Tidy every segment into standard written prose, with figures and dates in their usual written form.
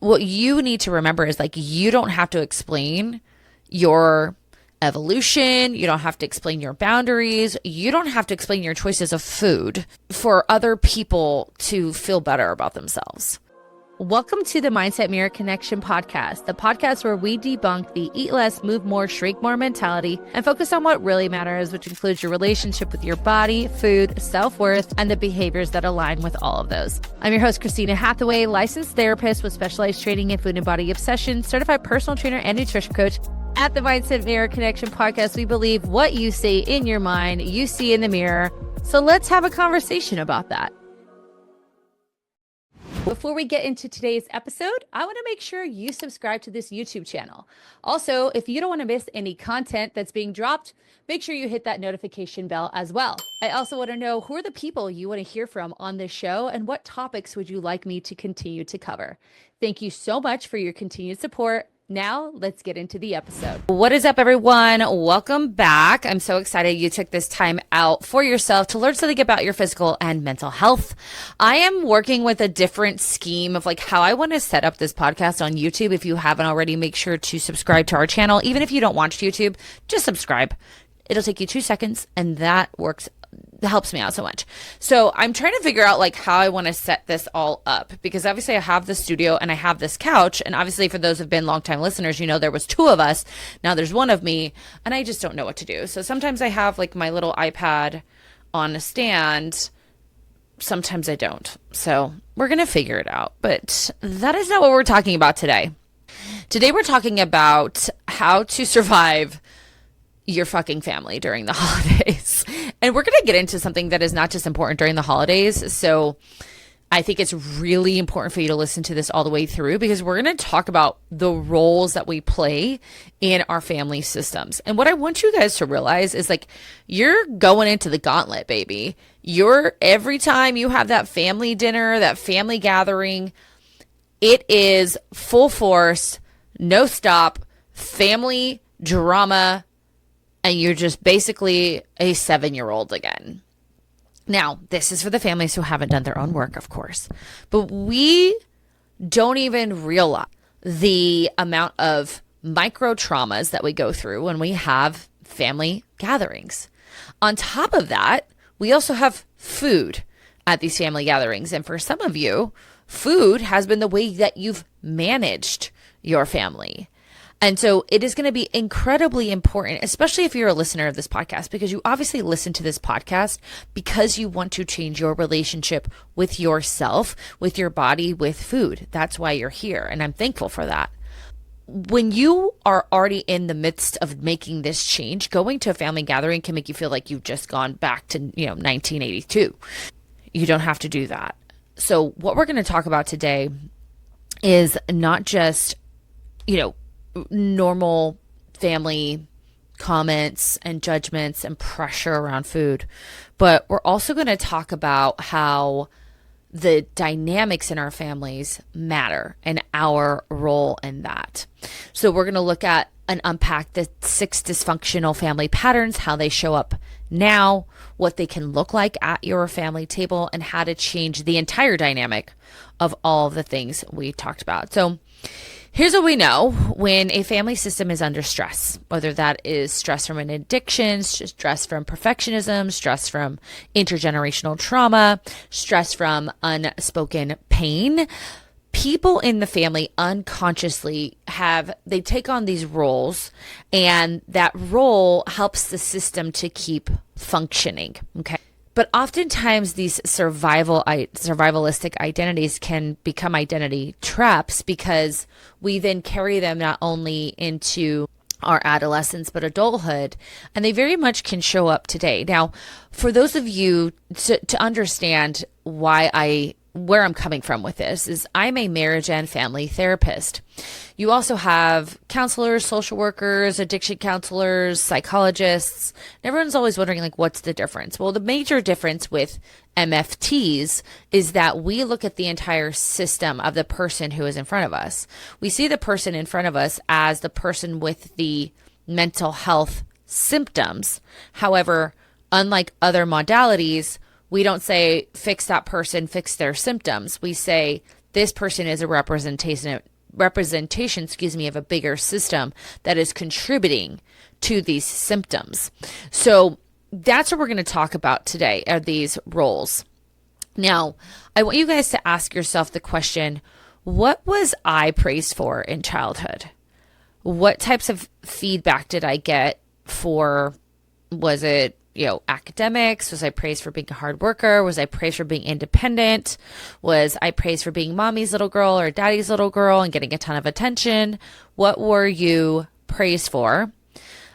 what you need to remember is like, you don't have to explain your evolution. You don't have to explain your boundaries. You don't have to explain your choices of food for other people to feel better about themselves. Welcome to the Mindset Mirror Connection podcast, the podcast where we debunk the eat less, move more, shrink more mentality and focus on what really matters, which includes your relationship with your body, food, self-worth, and the behaviors that align with all of those. I'm your host, Christina Hathaway, licensed therapist with specialized training in food and body obsession, certified personal trainer and nutrition coach. At the Mindset Mirror Connection podcast, we believe what you say in your mind, you see in the mirror. So let's have a conversation about that. Before we get into today's episode, I want to make sure you subscribe to this YouTube channel. Also, if you don't want to miss any content that's being dropped, make sure you hit that notification bell as well. I also want to know who are the people you want to hear from on this show and what topics would you like me to continue to cover. Thank you so much for your continued support. Now, let's get into the episode. What is up, everyone? Welcome back. I'm so excited you took this time out for yourself to learn something about your physical and mental health. I am working with a different scheme of like how I want to set up this podcast on YouTube. If you haven't already, make sure to subscribe to our channel. Even if you don't watch YouTube, just subscribe. It'll take you 2 seconds and that helps me out so much. So I'm trying to figure out like how I want to set this all up, because obviously I have the studio and I have this couch, and obviously for those who've been longtime listeners, you know there was 2 of us. Now there's 1 of me, and I just don't know what to do. So sometimes I have like my little iPad on a stand. Sometimes I don't. So we're going to figure it out. But that is not what we're talking about today. Today we're talking about how to survive your fucking family during the holidays. And we're going to get into something that is not just important during the holidays. So I think it's really important for you to listen to this all the way through, because we're going to talk about the roles that we play in our family systems. And what I want you guys to realize is like, you're going into the gauntlet, baby. Every time you have that family dinner, that family gathering, it is full force, no stop, family drama, and you're just basically a 7-year-old again. Now, this is for the families who haven't done their own work, of course, but we don't even realize the amount of micro traumas that we go through when we have family gatherings. On top of that, we also have food at these family gatherings. And for some of you, food has been the way that you've managed your family. And so it is going to be incredibly important, especially if you're a listener of this podcast, because you obviously listen to this podcast because you want to change your relationship with yourself, with your body, with food. That's why you're here. And I'm thankful for that. When you are already in the midst of making this change, going to a family gathering can make you feel like you've just gone back to, 1982. You don't have to do that. So what we're going to talk about today is not just, normal family comments and judgments and pressure around food, but we're also going to talk about how the dynamics in our families matter and our role in that. So we're going to look at and unpack the 6 dysfunctional family patterns, how they show up now, what they can look like at your family table, and how to change the entire dynamic of all of the things we talked about. So here's what we know when a family system is under stress, whether that is stress from an addiction, stress from perfectionism, stress from intergenerational trauma, stress from unspoken pain. People in the family unconsciously they take on these roles, and that role helps the system to keep functioning. Okay. But oftentimes these survivalistic identities can become identity traps, because we then carry them not only into our adolescence, but adulthood, and they very much can show up today. Now, for those of you to understand where I'm coming from with this is I'm a marriage and family therapist. You also have counselors, social workers, addiction counselors, psychologists. And everyone's always wondering, like, what's the difference? Well, the major difference with MFTs is that we look at the entire system of the person who is in front of us. We see the person in front of us as the person with the mental health symptoms. However, unlike other modalities, we don't say, fix that person, fix their symptoms. We say, this person is a representation representation, of a bigger system that is contributing to these symptoms. So that's what we're going to talk about today, are these roles. Now, I want you guys to ask yourself the question, what was I praised for in childhood? What types of feedback did I get for, was it, academics? Was I praised for being a hard worker? Was I praised for being independent? Was I praised for being mommy's little girl or daddy's little girl and getting a ton of attention? What were you praised for?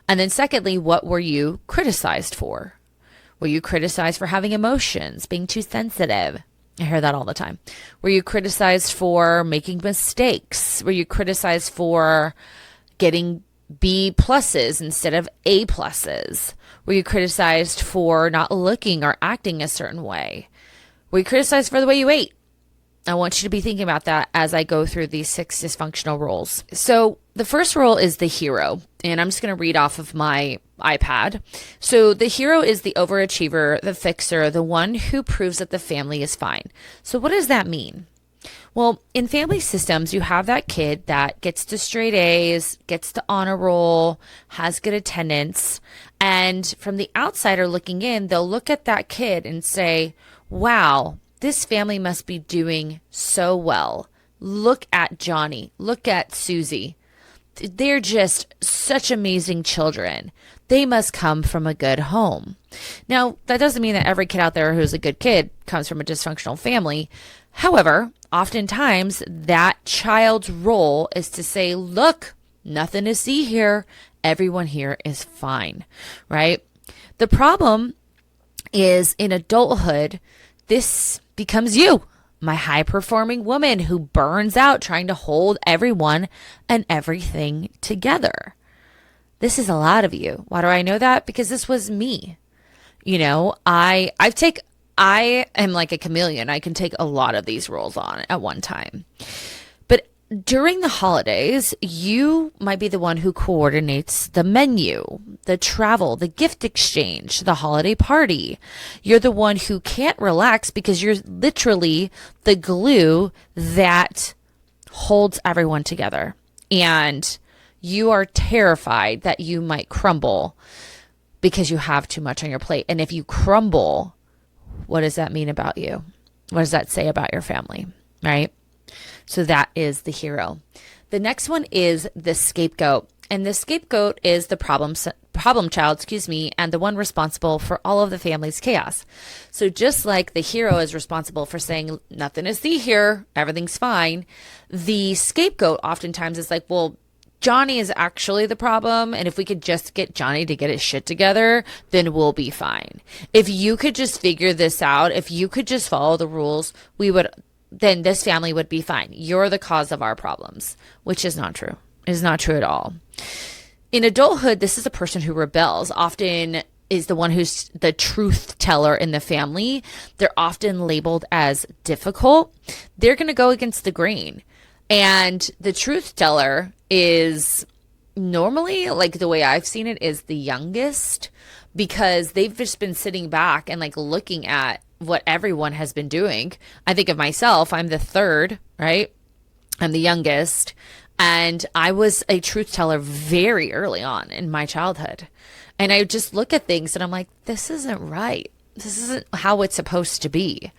And then secondly, what were you criticized for? Were you criticized for having emotions, being too sensitive? I hear that all the time. Were you criticized for making mistakes? Were you criticized for getting B pluses instead of A pluses? Were you criticized for not looking or acting a certain way? Were you criticized for the way you ate? I want you to be thinking about that as I go through these 6 dysfunctional roles. So the first role is the hero, and I'm just going to read off of my iPad. So the hero is the overachiever, the fixer, the one who proves that the family is fine. So what does that mean? Well, in family systems, you have that kid that gets to straight A's, gets to honor roll, has good attendance. And from the outsider looking in, they'll look at that kid and say, wow, this family must be doing so well. Look at Johnny. Look at Susie. They're just such amazing children. They must come from a good home. Now, that doesn't mean that every kid out there who's a good kid comes from a dysfunctional family. However, oftentimes that child's role is to say, look, nothing to see here. Everyone here is fine, right? The problem is in adulthood, this becomes you, my high-performing woman who burns out trying to hold everyone and everything together. This is a lot of you. Why do I know that? Because this was me. I am like a chameleon. I can take a lot of these roles on at one time. But during the holidays, you might be the one who coordinates the menu, the travel, the gift exchange, the holiday party. You're the one who can't relax because you're literally the glue that holds everyone together. And you are terrified that you might crumble because you have too much on your plate. And if you crumble, what does that mean about you? What does that say about your family, right? So that is the hero. The next one is the scapegoat. And the scapegoat is the problem child, and the one responsible for all of the family's chaos. So just like the hero is responsible for saying, nothing to see here, everything's fine, the scapegoat oftentimes is like, well, Johnny is actually the problem, and if we could just get Johnny to get his shit together, then we'll be fine. If you could just figure this out, if you could just follow the rules, then this family would be fine. You're the cause of our problems, which is not true. It is not true at all. In adulthood, this is a person who rebels, often is the one who's the truth teller in the family. They're often labeled as difficult. They're going to go against the grain. And the truth teller is normally, like the way I've seen it, is the youngest, because they've just been sitting back and like looking at what everyone has been doing. I think of myself, I'm the third, right? I'm the youngest. And I was a truth teller very early on in my childhood. And I just look at things and I'm like, this isn't right. This isn't how it's supposed to be.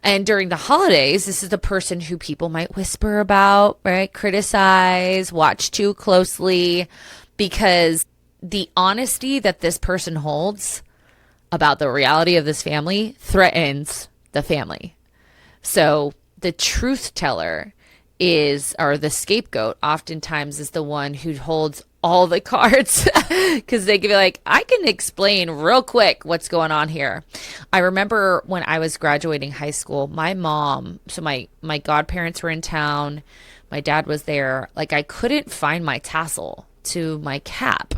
And during the holidays, this is the person who people might whisper about, right? Criticize, watch too closely, because the honesty that this person holds about the reality of this family threatens the family. So the truth teller or the scapegoat oftentimes is the one who holds all the cards, because they can be like, I can explain real quick what's going on here. I remember when I was graduating high school, my mom, so my godparents were in town, my dad was there, like I couldn't find my tassel to my cap.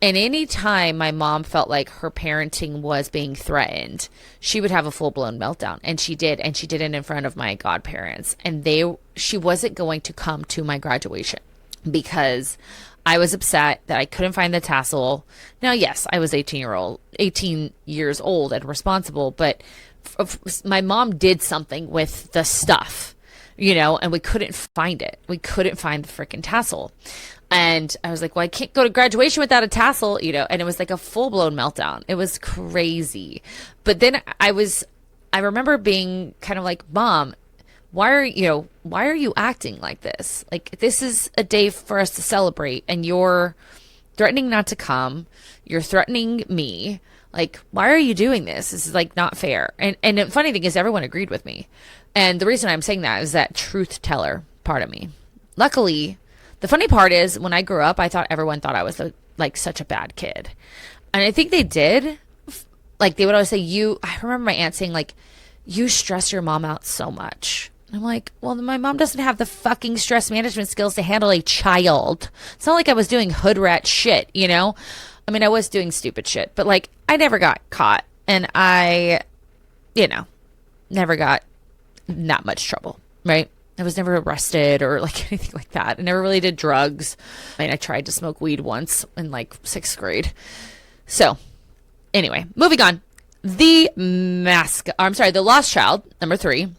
And anytime my mom felt like her parenting was being threatened, she would have a full-blown meltdown. And she did it in front of my godparents. And she wasn't going to come to my graduation because I was upset that I couldn't find the tassel. Now, yes, I was 18 years old and responsible, but my mom did something with the stuff. and we couldn't find it. We couldn't find the freaking tassel. And I was like, well, I can't go to graduation without a tassel, and it was like a full-blown meltdown. It was crazy. But then I remember being kind of like, Mom, why are you acting like this? Like, this is a day for us to celebrate, and you're threatening not to come. You're threatening me. Like, why are you doing this? This is like not fair. And the funny thing is, everyone agreed with me. And the reason I'm saying that is that truth teller part of me. Luckily, the funny part is, when I grew up, I thought everyone thought I was like such a bad kid. And I think they did. Like, they would always say, I remember my aunt saying, like, you stress your mom out so much. I'm like, well, my mom doesn't have the fucking stress management skills to handle a child. It's not like I was doing hood rat shit, I mean, I was doing stupid shit, but like, I never got caught, and I, never got that much trouble, right? I was never arrested or like anything like that. I never really did drugs. I mean, I tried to smoke weed once in like 6th grade. So anyway, moving on. The lost child, number 3.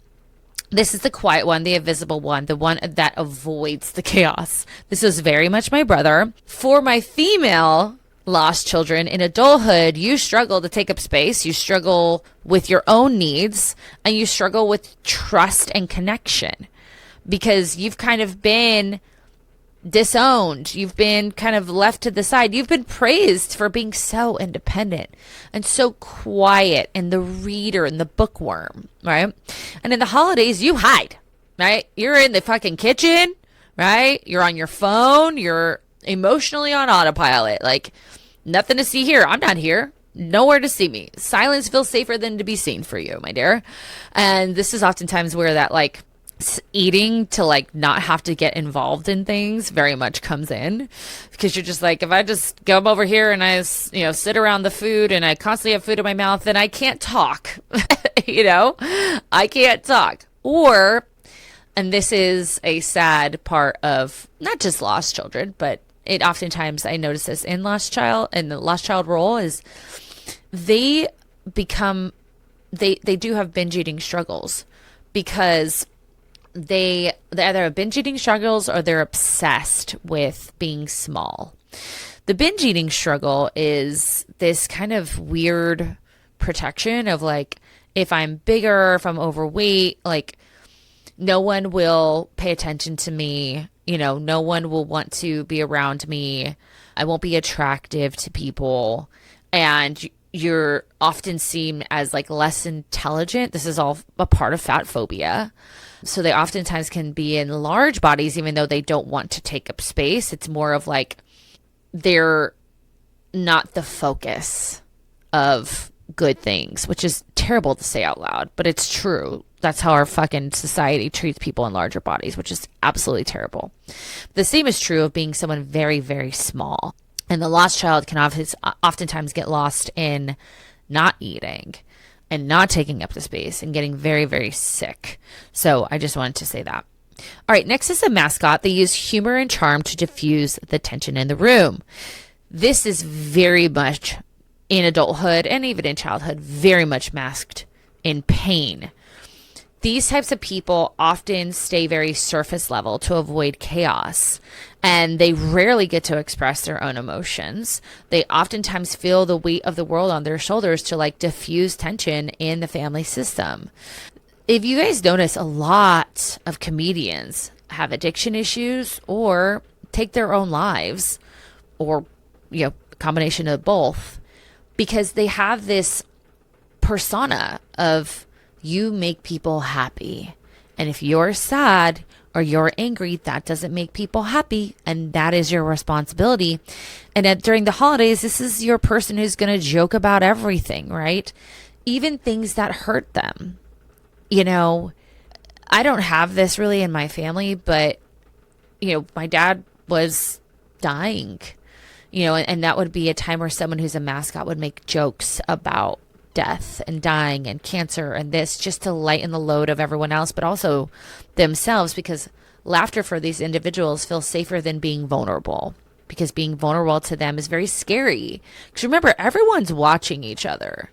This is the quiet one, the invisible one, the one that avoids the chaos. This is very much my brother. For my female lost children, in adulthood, you struggle to take up space, you struggle with your own needs, and you struggle with trust and connection, because you've kind of been disowned. You've been kind of left to the side. You've been praised for being so independent and so quiet, and the reader and the bookworm, right? And in the holidays, you hide, right? You're in the fucking kitchen, right? You're on your phone. You're emotionally on autopilot. Like, nothing to see here. I'm not here. Nowhere to see me. Silence feels safer than to be seen for you, my dear. And this is oftentimes where that like eating to like not have to get involved in things very much comes in, because you're just like, if I just go over here and I sit around the food and I constantly have food in my mouth, then I can't talk. I can't talk. And this is a sad part of not just lost children, but it oftentimes, I notice this in lost child, and the lost child role is they do have binge eating struggles, because they either have binge eating struggles or they're obsessed with being small. The binge eating struggle is this kind of weird protection of like, if I'm bigger, if I'm overweight, like no one will pay attention to me. No one will want to be around me. I won't be attractive to people. And you're often seen as like less intelligent. This is all a part of fat phobia. So they oftentimes can be in large bodies, even though they don't want to take up space. It's more of like they're not the focus of good things, which is terrible to say out loud, but it's true. That's how our fucking society treats people in larger bodies, which is absolutely terrible. The same is true of being someone very, very small. And the lost child can oftentimes get lost in not eating and not taking up the space and getting very, very sick. So I just wanted to say that. All right, next is a mascot. They use humor and charm to diffuse the tension in the room. This is very much in adulthood and even in childhood, very much masked in pain. These types of people often stay very surface level to avoid chaos, and they rarely get to express their own emotions. They oftentimes feel the weight of the world on their shoulders to like diffuse tension in the family system. If you guys notice, a lot of comedians have addiction issues or take their own lives, or a combination of both, because they have this persona of, you make people happy. And if you're sad or you're angry, that doesn't make people happy. And that is your responsibility. And during the holidays, this is your person who's going to joke about everything, right? Even things that hurt them. I don't have this really in my family, but, my dad was dying, and that would be a time where someone who's a mascot would make jokes about death and dying and cancer and this, just to lighten the load of everyone else, but also themselves, because laughter for these individuals feels safer than being vulnerable, because being vulnerable to them is very scary. Because remember, everyone's watching each other.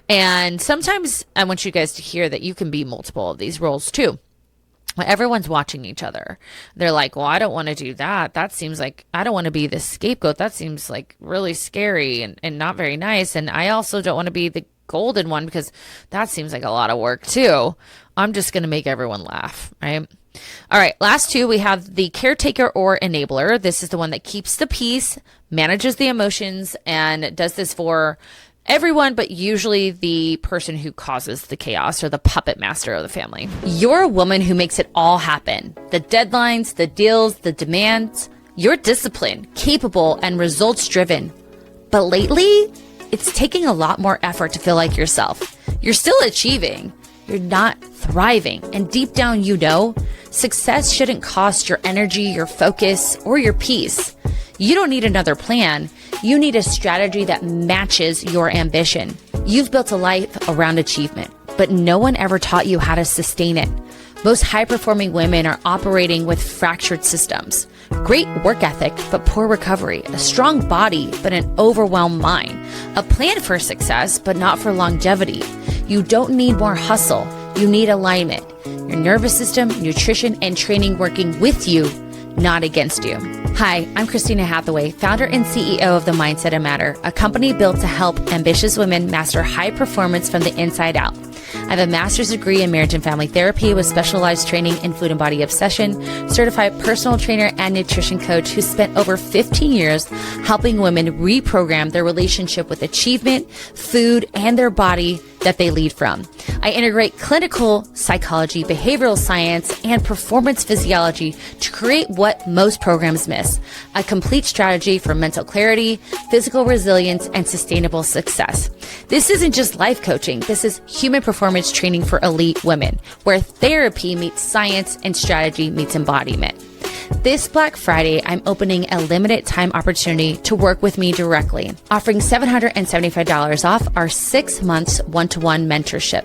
And sometimes I want you guys to hear that you can be multiple of these roles too. Everyone's watching each other. They're like, well, I don't want to do that. That seems like I don't want to be the scapegoat. That seems like really scary and not very nice. And I also don't want to be the golden one because that seems like a lot of work too. I'm just going to make everyone laugh, right? All right, last two, we have the caretaker or enabler. This is the one that keeps the peace, manages the emotions, and does this for everyone, but usually the person who causes the chaos or the puppet master of the family. You're a woman who makes it all happen. The deadlines, the deals, the demands. You're disciplined, capable, and results driven. But lately, it's taking a lot more effort to feel like yourself. You're still achieving. You're not thriving. And deep down, you know, success shouldn't cost your energy, your focus, or your peace. You don't need another plan. You need a strategy that matches your ambition. You've built a life around achievement, but no one ever taught you how to sustain it. Most high-performing women are operating with fractured systems. Great work ethic, but poor recovery. A strong body, but an overwhelmed mind. A plan for success, but not for longevity. You don't need more hustle. You need alignment. Your nervous system, nutrition, and training working with you, not against you. Hi, I'm Christina Hathaway, founder and CEO of The Mindset of Matter, a company built to help ambitious women master high performance from the inside out. I have a master's degree in marriage and family therapy with specialized training in food and body obsession, certified personal trainer and nutrition coach who spent over 15 years helping women reprogram their relationship with achievement, food, and their body that they lead from. I integrate clinical psychology, behavioral science, and performance physiology to create what most programs miss: a complete strategy for mental clarity, physical resilience, and sustainable success. This isn't just life coaching. This is human performance training for elite women, where therapy meets science and strategy meets embodiment. This Black Friday, I'm opening a limited time opportunity to work with me directly, offering $775 off our 6 months one-to-one mentorship.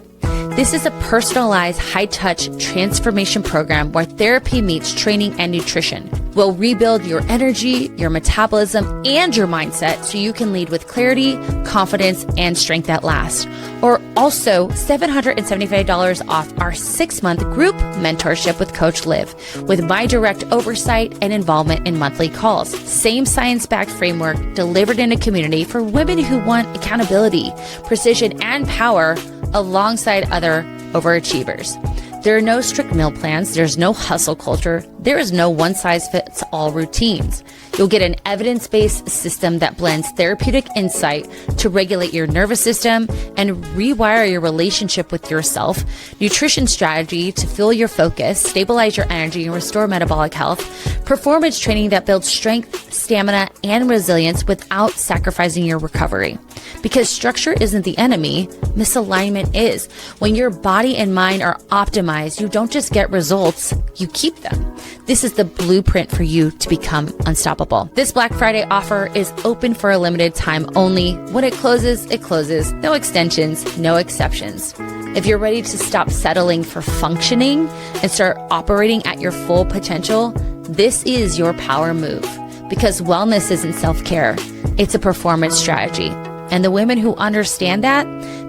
This is a personalized, high-touch transformation program where therapy meets training and nutrition. We'll rebuild your energy, your metabolism, and your mindset so you can lead with clarity, confidence, and strength that lasts. Or also $775 off our 6-month group mentorship with Coach Liv, with my direct oversight and involvement in monthly calls. Same science-backed framework delivered in a community for women who want accountability, precision, and power alongside other overachievers. There are no strict meal plans. There's no hustle culture. There is no one-size-fits-all routines. You'll get an evidence-based system that blends therapeutic insight to regulate your nervous system and rewire your relationship with yourself, nutrition strategy to fuel your focus, stabilize your energy, and restore metabolic health, performance training that builds strength, stamina, and resilience without sacrificing your recovery. Because structure isn't the enemy, misalignment is. When your body and mind are optimized, you don't just get results, you keep them. This is the blueprint for you to become unstoppable. This Black Friday offer is open for a limited time only. When it closes, it closes. No extensions, no exceptions. If you're ready to stop settling for functioning and start operating at your full potential, this is your power move. Because wellness isn't self-care, it's a performance strategy. And the women who understand that,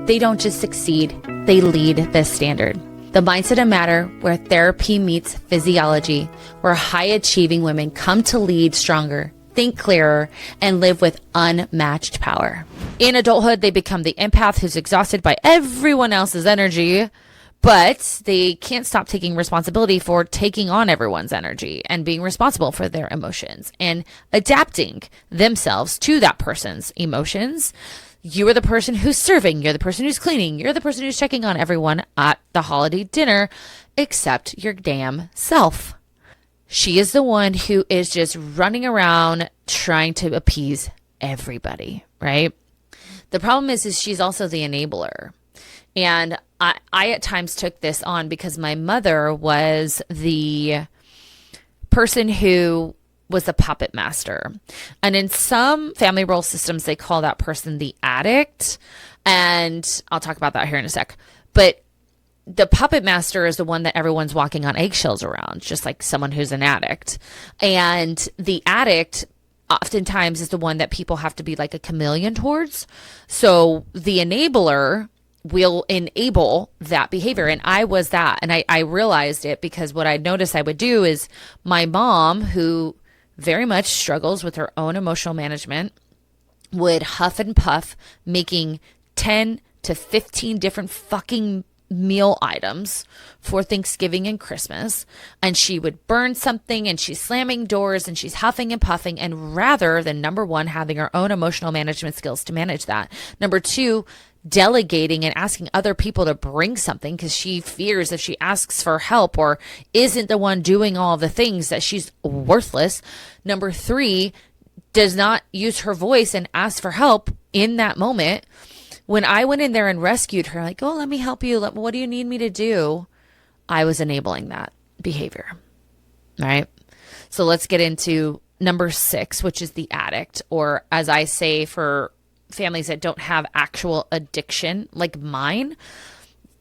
they don't just succeed, they lead this standard. The Mindset of Matter, where therapy meets physiology, where high-achieving women come to lead stronger, think clearer, and live with unmatched power. In adulthood, they become the empath who's exhausted by everyone else's energy, but they can't stop taking responsibility for taking on everyone's energy and being responsible for their emotions and adapting themselves to that person's emotions. You are the person who's serving. You're the person who's cleaning. You're the person who's checking on everyone at the holiday dinner, except your damn self. She is the one who is just running around trying to appease everybody, right? The problem is she's also the enabler. And I at times took this on because my mother was the person who was the puppet master. And in some family role systems, they call that person the addict. And I'll talk about that here in a sec. But the puppet master is the one that everyone's walking on eggshells around, just like someone who's an addict. And the addict oftentimes is the one that people have to be like a chameleon towards. So the enabler will enable that behavior. And I was that. And I realized it because what I noticed I would do is my mom, who very much struggles with her own emotional management, would huff and puff, making 10 to 15 different fucking meal items for Thanksgiving and Christmas. And she would burn something and she's slamming doors and she's huffing and puffing. And rather than number one, having her own emotional management skills to manage that, number two, delegating and asking other people to bring something because she fears if she asks for help or isn't the one doing all the things that she's worthless. Number three, does not use her voice and ask for help in that moment. When I went in there and rescued her, like, oh, let me help you. What do you need me to do? I was enabling that behavior. All right. So let's get into number 6, which is the addict, or as I say for families that don't have actual addiction like mine,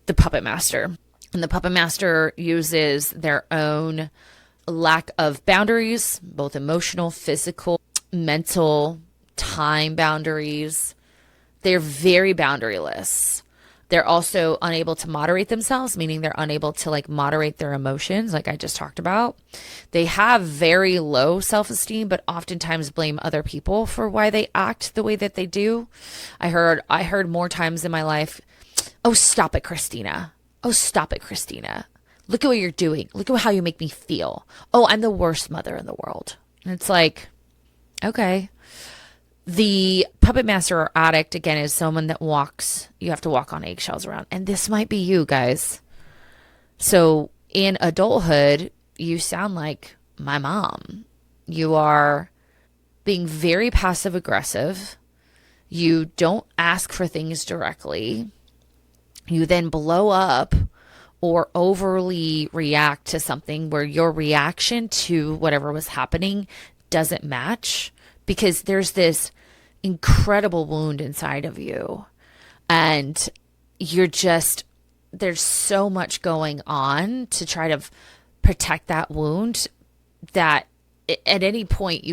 the puppet master. And the puppet master uses their own lack of boundaries, both emotional, physical, mental, time boundaries. They're very boundaryless. They're also unable to moderate themselves, meaning they're unable to like moderate their emotions, like I just talked about. They have very low self-esteem, but oftentimes blame other people for why they act the way that they do. I heard more times in my life, oh, stop it, Christina. Oh, stop it, Christina. Look at what you're doing. Look at how you make me feel. Oh, I'm the worst mother in the world. And it's like, okay. The puppet master or addict, again, is someone that you have to walk on eggshells around. And this might be you guys. So in adulthood, you sound like my mom. You are being very passive aggressive. You don't ask for things directly. You then blow up or overly react to something where your reaction to whatever was happening doesn't match. Because there's this incredible wound inside of you and there's so much going on to try to protect that wound that at any point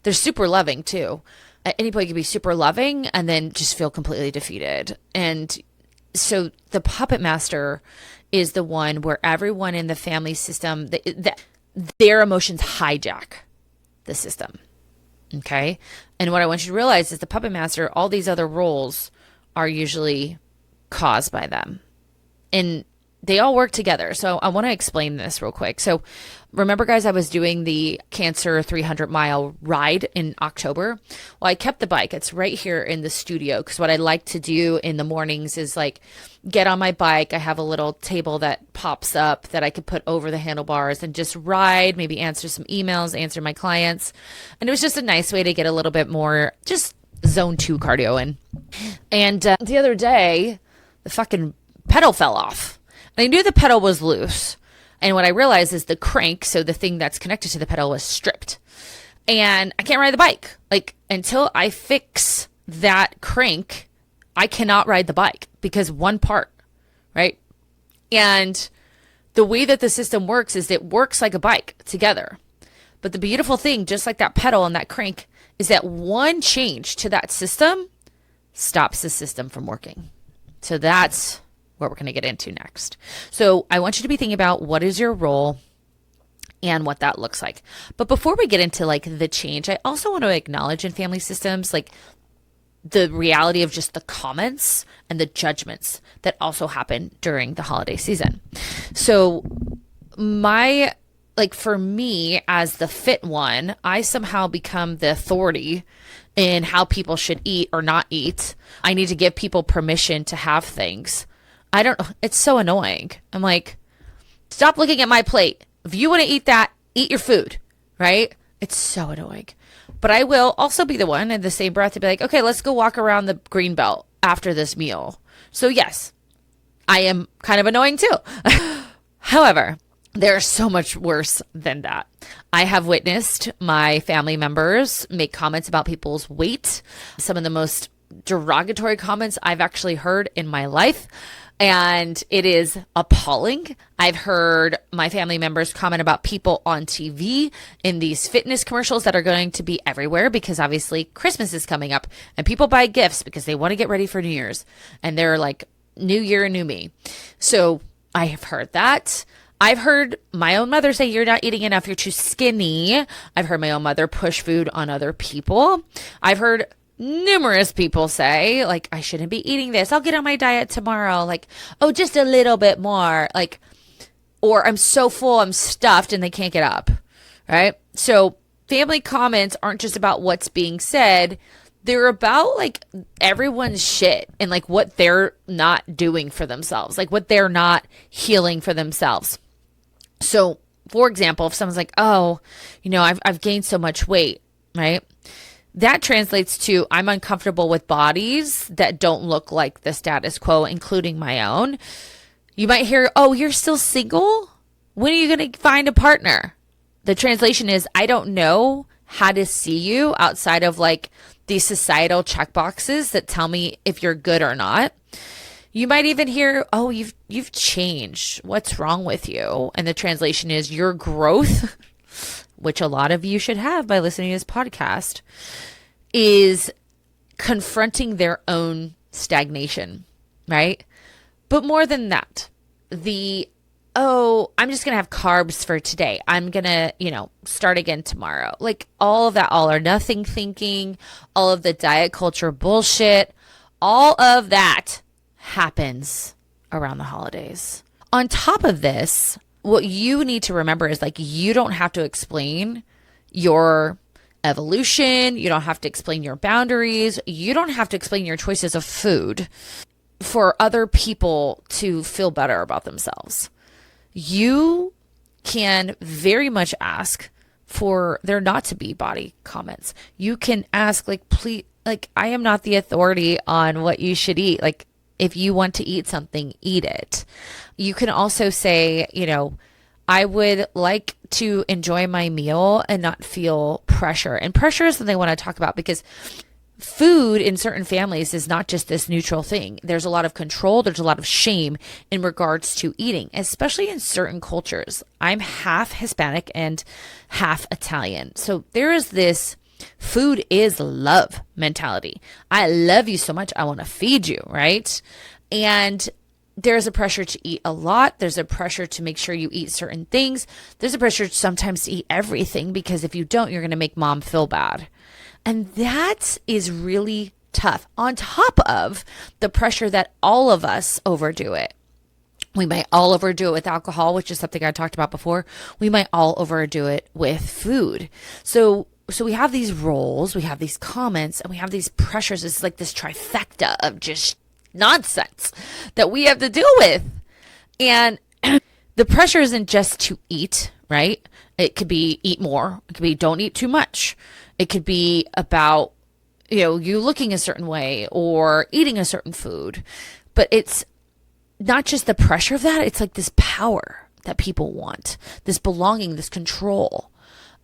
they're super loving too. At any point you could be super loving and then just feel completely defeated. And so the puppet master is the one where everyone in the family system, their emotions hijack the system. Okay. And what I want you to realize is the puppet master, all these other roles are usually caused by them. And they all work together. So I want to explain this real quick. So remember, guys, I was doing the cancer 300-mile ride in October. Well, I kept the bike. It's right here in the studio because what I like to do in the mornings is like get on my bike. I have a little table that pops up that I could put over the handlebars and just ride, maybe answer some emails, answer my clients. And it was just a nice way to get a little bit more just zone 2 cardio in. And the other day, the fucking pedal fell off. And I knew the pedal was loose. And what I realized is the crank, so the thing that's connected to the pedal, was stripped. And I can't ride the bike. Like, until I fix that crank, I cannot ride the bike because one part, right? And the way that the system works is it works like a bike together. But the beautiful thing, just like that pedal and that crank, is that one change to that system stops the system from working. So that's what we're going to get into next. So I want you to be thinking about what is your role and what that looks like. But before we get into like the change, I also want to acknowledge in family systems, like the reality of just the comments and the judgments that also happen during the holiday season. So for me as the fit one, I somehow become the authority in how people should eat or not eat. I need to give people permission to have things. It's so annoying. I'm like, stop looking at my plate. If you want to eat that, eat your food, right? It's so annoying. But I will also be the one in the same breath to be like, okay, let's go walk around the green belt after this meal. So yes, I am kind of annoying too. However, there's so much worse than that. I have witnessed my family members make comments about people's weight. Some of the most derogatory comments I've actually heard in my life. And it is appalling. I've heard my family members comment about people on TV in these fitness commercials that are going to be everywhere because obviously Christmas is coming up and people buy gifts because they want to get ready for New Year's. And they're like, new year, new me. So I have heard that. I've heard my own mother say, you're not eating enough, you're too skinny. I've heard my own mother push food on other people. I've heard numerous people say, like, I shouldn't be eating this. I'll get on my diet tomorrow. Like, oh, just a little bit more. Like, or I'm so full, I'm stuffed, and they can't get up. Right? So family comments aren't just about what's being said. They're about like everyone's shit and like what they're not doing for themselves, like what they're not healing for themselves. So, for example, if someone's like, oh, I've gained so much weight, right? That translates to I'm uncomfortable with bodies that don't look like the status quo, including my own. You might hear, oh, you're still single? When are you going to find a partner? The translation is, I don't know how to see you outside of like these societal checkboxes that tell me if you're good or not. You might even hear, oh, you've changed. What's wrong with you? And the translation is your growth, which a lot of you should have by listening to this podcast, is confronting their own stagnation, right? But more than that, I'm just going to have carbs for today. I'm going to, start again tomorrow. Like all of that all or nothing thinking, all of the diet culture bullshit, all of that happens around the holidays. On top of this, what you need to remember is like, you don't have to explain your evolution. You don't have to explain your boundaries. You don't have to explain your choices of food for other people to feel better about themselves. You can very much ask for there not to be body comments. You can ask like, please, like, I am not the authority on what you should eat. Like, if you want to eat something, eat it. You can also say, I would like to enjoy my meal and not feel pressure. And pressure is something I want to talk about because food in certain families is not just this neutral thing. There's a lot of control. There's a lot of shame in regards to eating, especially in certain cultures. I'm half Hispanic and half Italian. So there is this food is love mentality. I love you so much. I want to feed you, right? And there's a pressure to eat a lot. There's a pressure to make sure you eat certain things. There's a pressure sometimes to eat everything because if you don't, you're going to make mom feel bad. And that is really tough on top of the pressure that all of us overdo it. We might all overdo it with alcohol, which is something I talked about before. We might all overdo it with food. So we have these roles, we have these comments, and we have these pressures. It's like this trifecta of just nonsense that we have to deal with. And the pressure isn't just to eat, right? It could be eat more. It could be don't eat too much. It could be about, you looking a certain way or eating a certain food. But it's not just the pressure of that. It's like this power that people want, this belonging, this control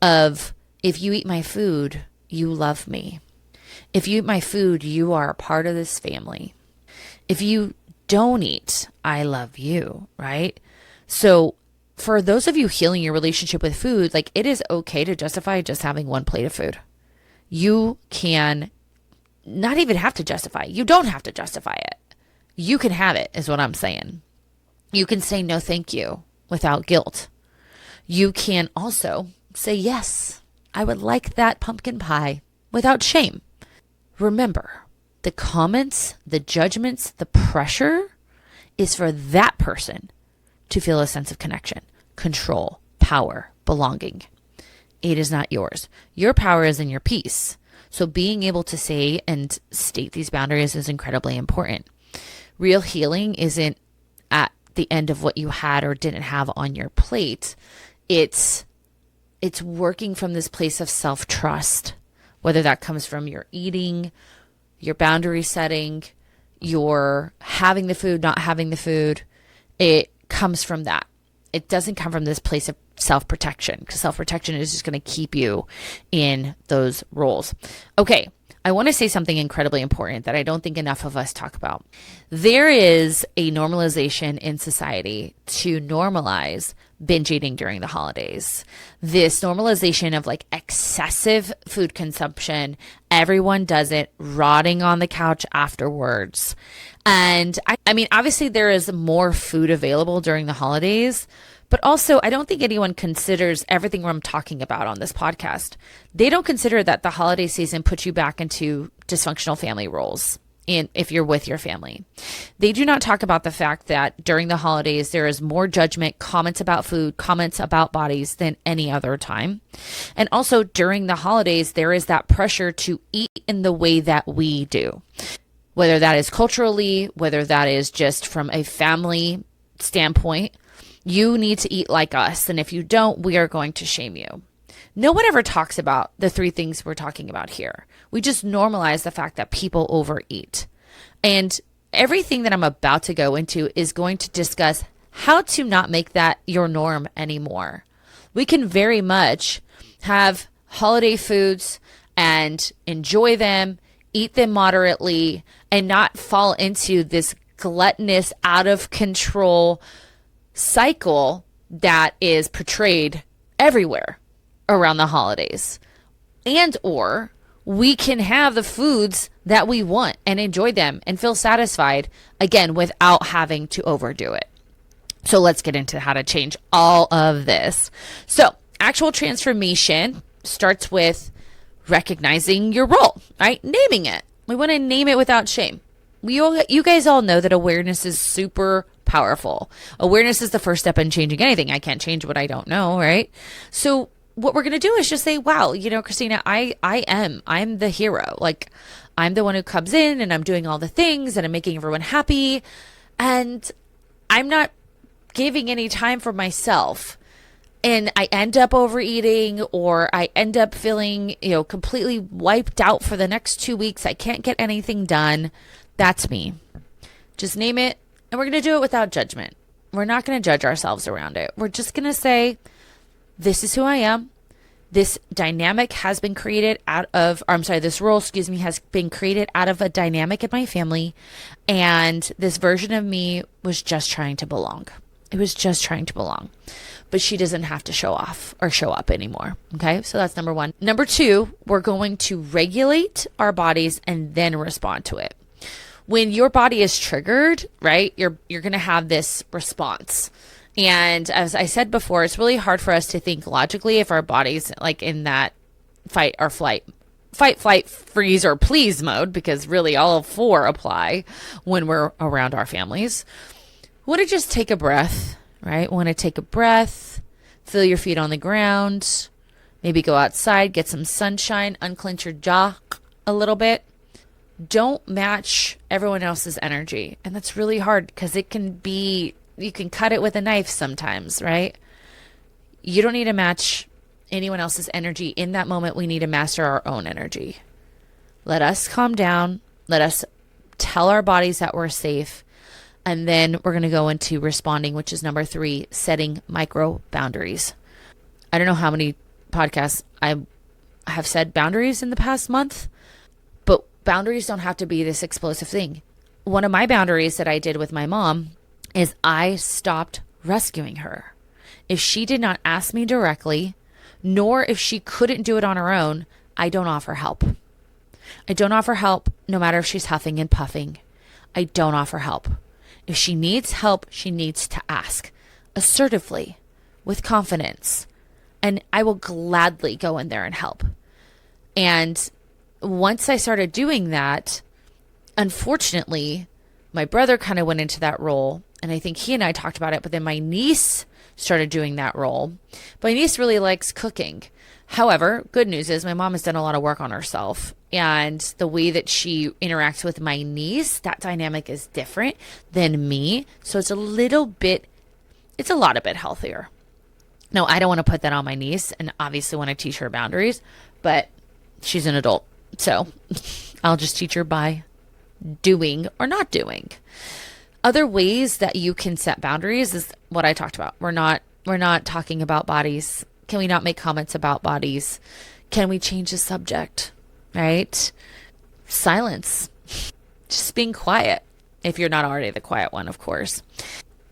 of, if you eat my food, you love me. If you eat my food, you are a part of this family. If you don't eat, I love you, right? So for those of you healing your relationship with food, like it is okay to justify just having one plate of food. You can not even have to justify. You don't have to justify it. You can have it, is what I'm saying. You can say no, thank you without guilt. You can also say, yes, I would like that pumpkin pie without shame. Remember, the comments, the judgments, the pressure is for that person to feel a sense of connection, control, power, belonging. It is not yours. Your power is in your peace. So being able to say and state these boundaries is incredibly important. Real healing isn't at the end of what you had or didn't have on your plate. It's working from this place of self-trust, whether that comes from your eating, your boundary setting, your having the food, not having the food. It comes from that. It doesn't come from this place of self-protection, because self-protection is just going to keep you in those roles. Okay, I want to say something incredibly important that I don't think enough of us talk about. There is a normalization in society to normalize binge eating during the holidays. This normalization of like excessive food consumption, everyone does it, rotting on the couch afterwards. And I mean, obviously, there is more food available during the holidays. But also, I don't think anyone considers everything I'm talking about on this podcast. They don't consider that the holiday season puts you back into dysfunctional family roles if you're with your family. They do not talk about the fact that during the holidays, there is more judgment, comments about food, comments about bodies than any other time. And also during the holidays, there is that pressure to eat in the way that we do, whether that is culturally, whether that is just from a family standpoint. You need to eat like us. And if you don't, we are going to shame you. No one ever talks about the three things we're talking about here. We just normalize the fact that people overeat. And everything that I'm about to go into is going to discuss how to not make that your norm anymore. We can very much have holiday foods and enjoy them, eat them moderately, and not fall into this gluttonous, out of control cycle that is portrayed everywhere around the holidays. And or we can have the foods that we want and enjoy them and feel satisfied, again, without having to overdo it. So let's get into how to change all of this. So actual transformation starts with recognizing your role, right? Naming it. We want to name it without shame. You guys all know that awareness is super powerful. Awareness is the first step in changing anything. I can't change what I don't know, right? So what we're going to do is just say, wow, Christina, I'm the hero. Like, I'm the one who comes in and I'm doing all the things and I'm making everyone happy. And I'm not giving any time for myself. And I end up overeating, or I end up feeling, completely wiped out for the next 2 weeks. I can't get anything done. That's me. Just name it. And we're going to do it without judgment. We're not going to judge ourselves around it. We're just going to say, this is who I am. This dynamic has been created this role, has been created out of a dynamic in my family. And this version of me was just trying to belong. It was just trying to belong. But she doesn't have to show off or show up anymore. Okay. So that's number one. Number two, we're going to regulate our bodies and then respond to it. When your body is triggered, right, you're going to have this response. And as I said before, it's really hard for us to think logically if our body's like in that fight, flight, freeze, or please mode, because really all four apply when we're around our families. We want to just take a breath, right? We want to take a breath, feel your feet on the ground, maybe go outside, get some sunshine, unclench your jaw a little bit. Don't match everyone else's energy. And that's really hard because you can cut it with a knife sometimes, right? You don't need to match anyone else's energy. In that moment, we need to master our own energy. Let us calm down. Let us tell our bodies that we're safe. And then we're going to go into responding, which is number 3, setting micro boundaries. I don't know how many podcasts I have said boundaries in the past month, but boundaries don't have to be this explosive thing. One of my boundaries that I did with my mom is I stopped rescuing her. If she did not ask me directly, nor if she couldn't do it on her own, I don't offer help. I don't offer help no matter if she's huffing and puffing. I don't offer help. If she needs help, she needs to ask assertively, with confidence, and I will gladly go in there and help. And once I started doing that, unfortunately, my brother kind of went into that role, and I think he and I talked about it, but then my niece started doing that role. My niece really likes cooking. However, good news is my mom has done a lot of work on herself, and the way that she interacts with my niece, that dynamic is different than me. So it's a lot a bit healthier. No, I don't want to put that on my niece, and obviously want to teach her boundaries, but she's an adult. So I'll just teach her by doing or not doing. Other ways that you can set boundaries is what I talked about. We're not talking about bodies. Can we not make comments about bodies? Can we change the subject? Right? silence, just being quiet. If you're not already the quiet one, of course.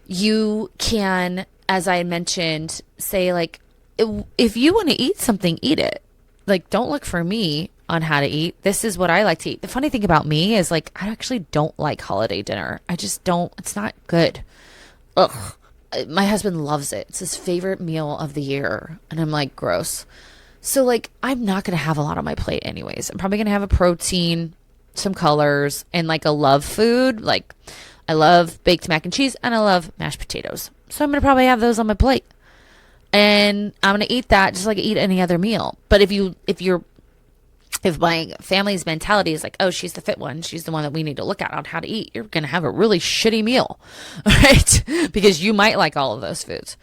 You can, as I mentioned, say like, if you want to eat something, eat it. Like, don't look for me on how to eat. This is what I like to eat. The funny thing about me is like, I actually don't like holiday dinner. I just don't, it's not good. Ugh. My husband loves it. It's his favorite meal of the year. And I'm like, gross. So like, I'm not going to have a lot on my plate anyways. I'm probably going to have a protein, some colors, and like a love food. Like, I love baked mac and cheese and I love mashed potatoes. So I'm going to probably have those on my plate. And I'm going to eat that just like I eat any other meal. But if my family's mentality is like, oh, she's the fit one, she's the one that we need to look at on how to eat, you're going to have a really shitty meal, right? Because you might like all of those foods.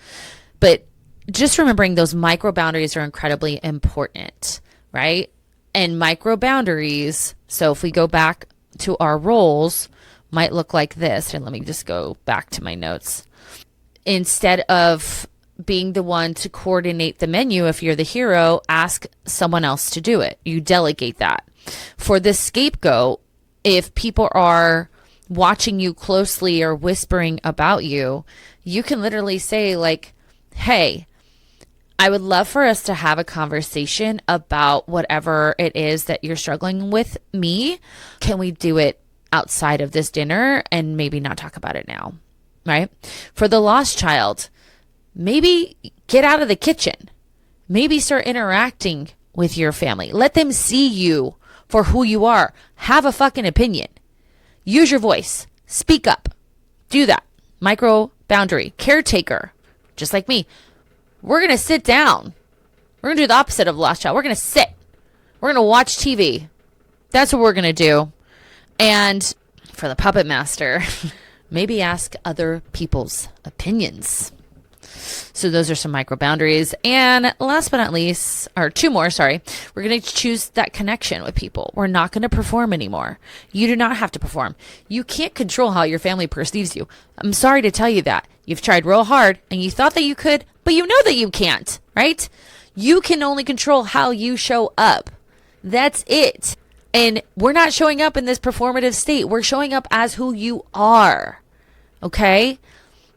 But just remembering those micro boundaries are incredibly important, right? And micro boundaries, so if we go back to our roles, might look like this. And let me just go back to my notes. Instead of being the one to coordinate the menu, if you're the hero, ask someone else to do it. You delegate that. For the scapegoat, if people are watching you closely or whispering about you, you can literally say like, hey, I would love for us to have a conversation about whatever it is that you're struggling with me. Can we do it outside of this dinner and maybe not talk about it now, right? For the lost child, maybe get out of the kitchen. Maybe start interacting with your family. Let them see you for who you are. Have a fucking opinion. Use your voice. Speak up. Do that. Micro boundary. Caretaker. Just like me. We're going to sit down. We're going to do the opposite of lost child. We're going to sit. We're going to watch TV. That's what we're going to do. And for the puppet master, maybe ask other people's opinions. So those are some micro boundaries. And last but not least, or two more, sorry, we're going to choose that connection with people. We're not going to perform anymore. You do not have to perform. You can't control how your family perceives you. I'm sorry to tell you that. You've tried real hard and you thought that you could, but you know that you can't, right? You can only control how you show up. That's it. And we're not showing up in this performative state. We're showing up as who you are. Okay?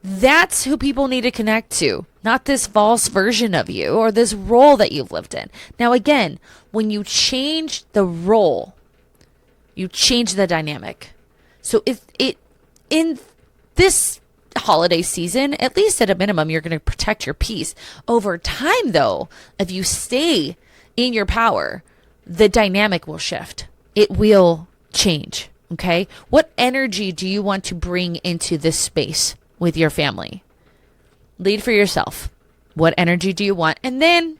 That's who people need to connect to, not this false version of you or this role that you've lived in. Now, again, when you change the role, you change the dynamic. So if it, in this holiday season, at least at a minimum, you're going to protect your peace. Over time, though, if you stay in your power, the dynamic will shift. It will change. Okay. What energy do you want to bring into this space with your family? Lead for yourself. What energy do you want? And then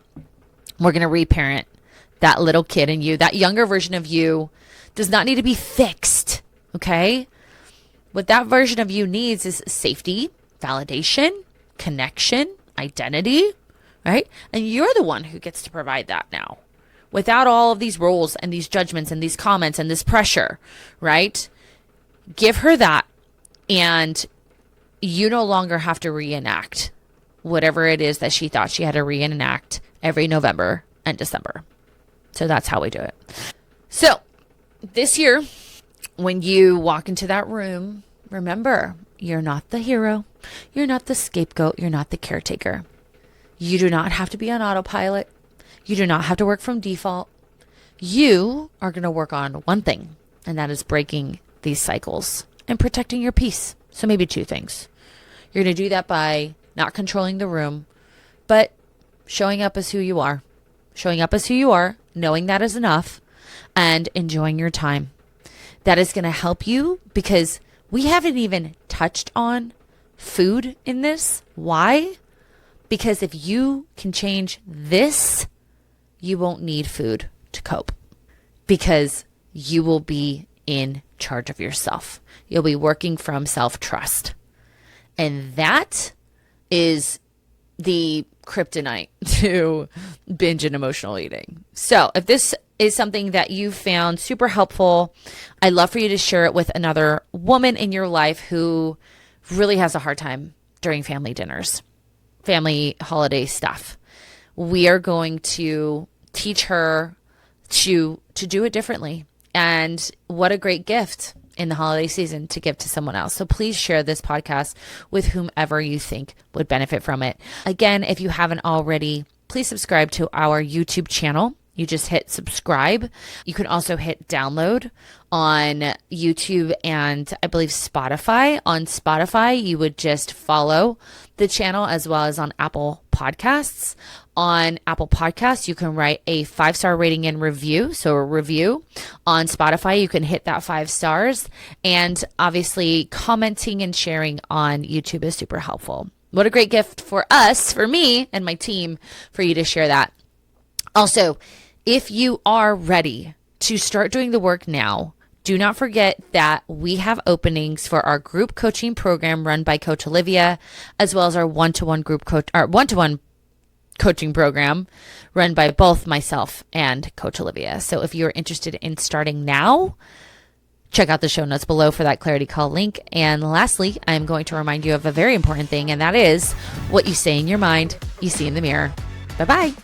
we're going to reparent that little kid in you. That younger version of you does not need to be fixed. Okay. What that version of you needs is safety, validation, connection, identity, right? And you're the one who gets to provide that now, without all of these roles and these judgments and these comments and this pressure, right? Give her that, and you no longer have to reenact whatever it is that she thought she had to reenact every November and December. So that's how we do it. So this year, when you walk into that room, remember, you're not the hero. You're not the scapegoat. You're not the caretaker. You do not have to be on autopilot. You do not have to work from default. You are going to work on one thing, and that is breaking these cycles and protecting your peace. So maybe two things. You're going to do that by not controlling the room, but showing up as who you are. Showing up as who you are, knowing that is enough, and enjoying your time. That is going to help you because we haven't even touched on food in this. Why? Because if you can change this, you won't need food to cope, because you will be in charge of yourself. You'll be working from self-trust. And that is the kryptonite to binge and emotional eating. So if this is something that you found super helpful, I'd love for you to share it with another woman in your life who really has a hard time during family dinners, family holiday stuff. We are going to teach her to do it differently And what a great gift in the holiday season to give to someone else. So please share this podcast with whomever you think would benefit from it. Again, if you haven't already, please subscribe to our YouTube channel. You just hit subscribe. You can also hit download on YouTube and I believe Spotify. On Spotify, you would just follow the channel as well as on Apple Podcasts. On Apple Podcasts, you can write a 5-star rating and review. So a review. On Spotify, you can hit that 5 stars. And obviously commenting and sharing on YouTube is super helpful. What a great gift for us, for me and my team, for you to share that. Also, if you are ready to start doing the work now, do not forget that we have openings for our group coaching program run by Coach Olivia, as well as our one-to-one coaching program run by both myself and Coach Olivia. So if you're interested in starting now, check out the show notes below for that clarity call link. And lastly, I'm going to remind you of a very important thing, and that is what you say in your mind, you see in the mirror. Bye-bye.